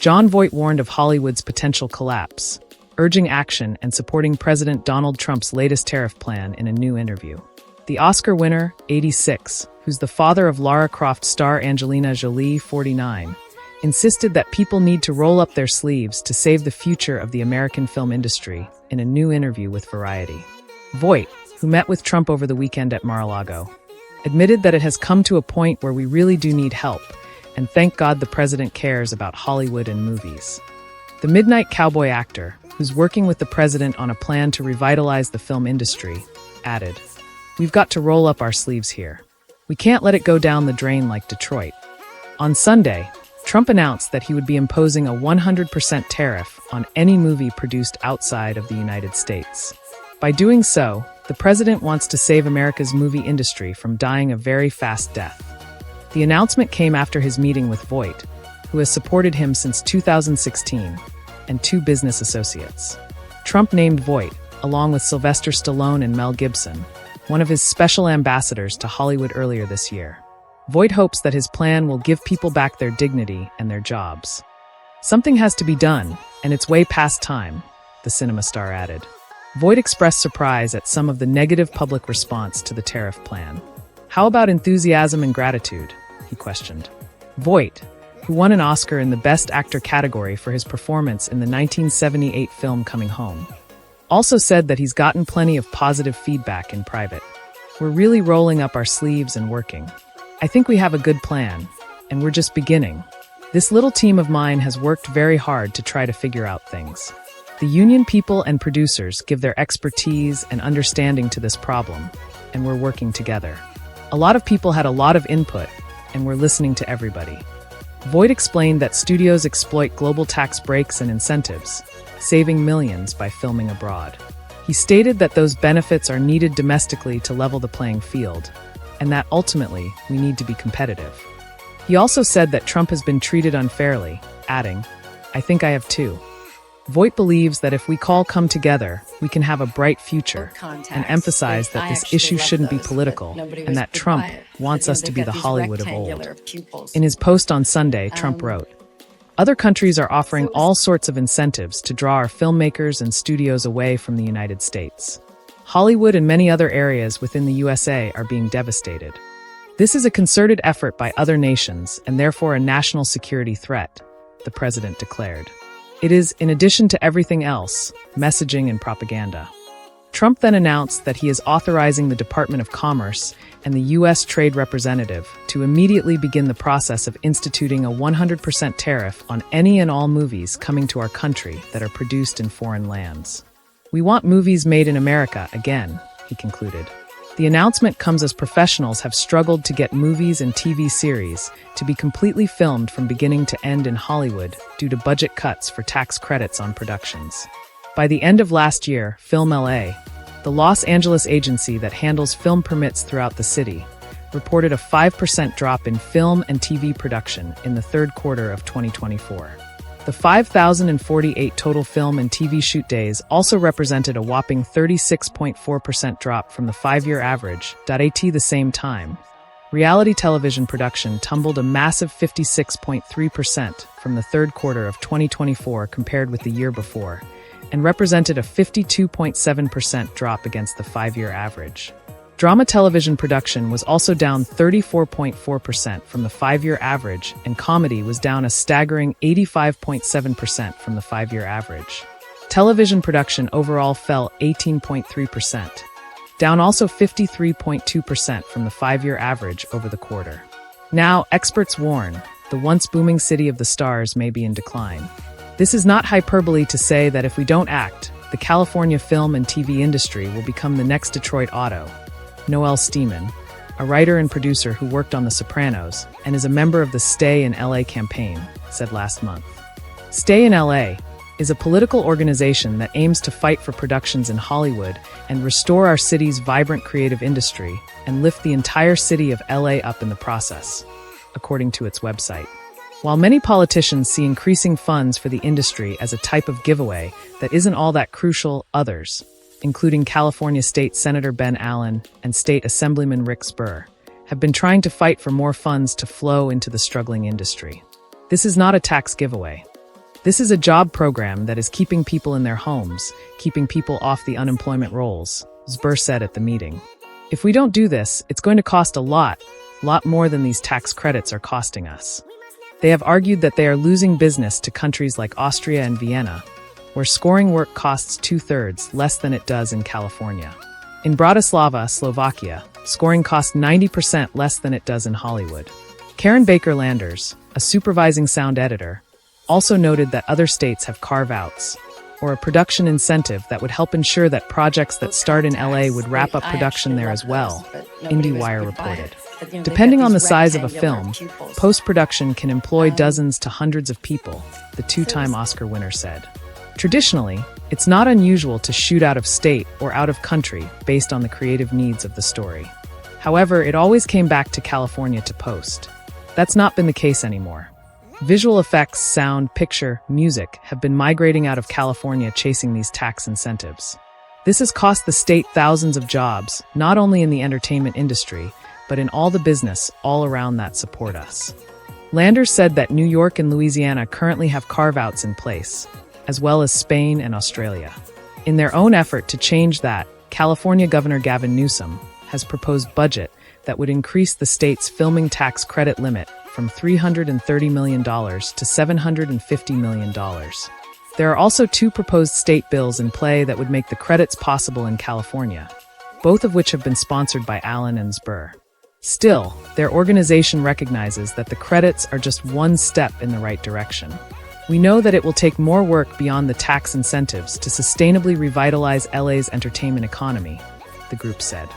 Jon Voight warned of Hollywood's potential collapse, urging action and supporting President Donald Trump's latest tariff plan in a new interview. The Oscar winner, 86, who's the father of Lara Croft star Angelina Jolie, 49, insisted that people need to roll up their sleeves to save the future of the American film industry in a new interview with Variety. Voight, who met with Trump over the weekend at Mar-a-Lago, admitted that it has come to a point where we really do need help, and thank God the president cares about Hollywood and movies. The Midnight Cowboy actor, who's working with the president on a plan to revitalize the film industry, added, "We've got to roll up our sleeves here. We can't let it go down the drain like Detroit." On Sunday, Trump announced that he would be imposing a 100% tariff on any movie produced outside of the United States. By doing so, the president wants to save America's movie industry from dying a very fast death. The announcement came after his meeting with Voight, who has supported him since 2016, and two business associates. Trump named Voight, along with Sylvester Stallone and Mel Gibson, one of his special ambassadors to Hollywood earlier this year. Voight hopes that his plan will give people back their dignity and their jobs. "Something has to be done, and it's way past time," the cinema star added. Voight expressed surprise at some of the negative public response to the tariff plan. "How about enthusiasm and gratitude?" he questioned. Voight, who won an Oscar in the Best Actor category for his performance in the 1978 film Coming Home, also said that he's gotten plenty of positive feedback in private. "We're really rolling up our sleeves and working. I think we have a good plan, and we're just beginning. This little team of mine has worked very hard to try to figure out things. The union people and producers give their expertise and understanding to this problem, and we're working together. A lot of people had a lot of input, and we're listening to everybody." Voight explained that studios exploit global tax breaks and incentives, saving millions by filming abroad. He stated that those benefits are needed domestically to level the playing field, and that ultimately we need to be competitive. He also said that Trump has been treated unfairly, adding, "I think I have too." Voight believes that if we come together, we can have a bright future, and emphasized that this issue shouldn't be political, and that Trump wants us to be the Hollywood of old. In his post on Sunday, Trump wrote, "Other countries are offering all sorts of incentives to draw our filmmakers and studios away from the United States. Hollywood and many other areas within the USA are being devastated. This is a concerted effort by other nations and therefore a national security threat," the president declared. "It is, in addition to everything else, messaging and propaganda." Trump then announced that he is authorizing the Department of Commerce and the U.S. Trade Representative to immediately begin the process of instituting a 100% tariff on any and all movies coming to our country that are produced in foreign lands. "We want movies made in America again," he concluded. The announcement comes as professionals have struggled to get movies and TV series to be completely filmed from beginning to end in Hollywood due to budget cuts for tax credits on productions. By the end of last year, Film LA, the Los Angeles agency that handles film permits throughout the city, reported a 5% drop in film and TV production in the third quarter of 2024. The 5,048 total film and TV shoot days also represented a whopping 36.4% drop from the 5-year average. At the same time, reality television production tumbled a massive 56.3% from the third quarter of 2024 compared with the year before, and represented a 52.7% drop against the 5-year average. Drama television production was also down 34.4% from the 5-year average, and comedy was down a staggering 85.7% from the 5-year average. Television production overall fell 18.3%, down also 53.2% from the 5-year average over the quarter. Now, experts warn, the once booming city of the stars may be in decline. This is not hyperbole to say that if we don't act, the California film and TV industry will become the next Detroit Auto. Noel Steeman, a writer and producer who worked on The Sopranos and is a member of the Stay in LA campaign, said last month. Stay in LA is a political organization that aims to fight for productions in Hollywood and restore our city's vibrant creative industry and lift the entire city of LA up in the process, according to its website. While many politicians see increasing funds for the industry as a type of giveaway that isn't all that crucial, others, including California State Senator Ben Allen and State Assemblyman Rick Spur, have been trying to fight for more funds to flow into the struggling industry. This is not a tax giveaway. This is a job program that is keeping people in their homes, keeping people off the unemployment rolls, Zbir said at the meeting. If we don't do this, it's going to cost a lot more than these tax credits are costing us. They have argued that they are losing business to countries like Austria and Vienna, where scoring work costs 2/3 less than it does in California. In Bratislava, Slovakia, scoring costs 90% less than it does in Hollywood. Karen Baker-Landers, a supervising sound editor, also noted that other states have carve-outs, or a production incentive that would help ensure that projects that start in LA would wrap up production there as well, IndieWire reported. Depending on the size of a film, post-production can employ dozens to hundreds of people, the two-time Oscar winner said. Traditionally, it's not unusual to shoot out of state or out of country based on the creative needs of the story. However, it always came back to California to post. That's not been the case anymore. Visual effects, sound, picture, music have been migrating out of California chasing these tax incentives. This has cost the state thousands of jobs, not only in the entertainment industry, but in all the business all around that support us. Landers said that New York and Louisiana currently have carve-outs in place, as well as Spain and Australia. In their own effort to change that, California Governor Gavin Newsom has proposed budget that would increase the state's filming tax credit limit from $330 million to $750 million. There are also two proposed state bills in play that would make the credits possible in California, both of which have been sponsored by Allen and Zbir. Still, their organization recognizes that the credits are just one step in the right direction. We know that it will take more work beyond the tax incentives to sustainably revitalize LA's entertainment economy, the group said.